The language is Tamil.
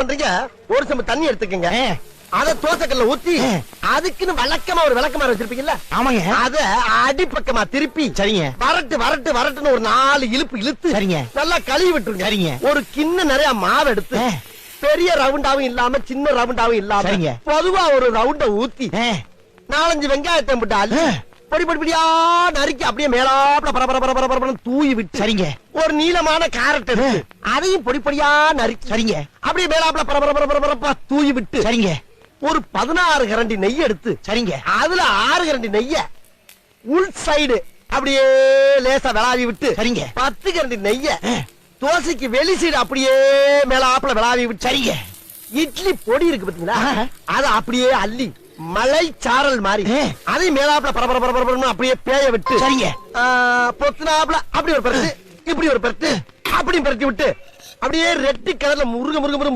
பண்றீங்க, ஒரு செம்பு தண்ணி எடுத்துக்கங்க. அத தோசைக்கல்ல ஊத்தி அதுக்குன்னு வழக்கமா ஒரு விளக்கமாறு வச்சிருப்பீங்கல்ல, ஆமாங்க. அத அடிப்பக்கமா திருப்பி சரிங்க. வரட்டு வரட்டு வரட்டுன்னு ஒரு 4 இழுப்பு இழுத்து சரிங்க. நல்லா கழுவி விட்டுருங்க. சரிங்க. ஒரு கிண்ண நிறைய மாவு எடுத்து பெரிய ரவுண்டாவும் இல்லாம சின்ன ரவுண்டாவும் இல்லாம சரிங்க. பொதுவா ஒரு ரவுண்ட ஊத்தி 4-5 வெங்காயத்தை போட்டு அள்ளி பொடி பொடி பொடியா நறுக்கி அப்படியே மேலாப்ல பரபர தூவி விட்டு சரிங்க. ஒரு நீளமான கேரட் எடுத்து அதையும் பொடி பொடியா நறுக்கி சரிங்க. அப்படியே மேலாப்ல பரபர தூவி விட்டு சரிங்க. ஒரு 16 கரண்டி நெய் எடுத்து சரிங்க. அதுல 6 கரண்டி நெய்ய உள் சைடு அப்படியே லேசா விளாவி விட்டு சரிங்க. 10 கரண்டி நெய்ய தோசைக்கு வெளி சைடு அப்படியே மேலாப்ல விளாவி விட்டு சரிங்க. இட்லி பொடி இருக்கு பாத்தீங்களா, அத அப்படியே அள்ளி மலை சாரல் மாதிரி அதை மேலாப்ல பரபர அப்படியே பேய விட்டு சரிங்க. பொத்துனாப்ல அப்படி ஒரு பரட்டு இப்படி ஒரு பரட்டு அப்படி பரட்டி விட்டு அப்படியே ரெட்டி கலர்ல முருக முருக முருக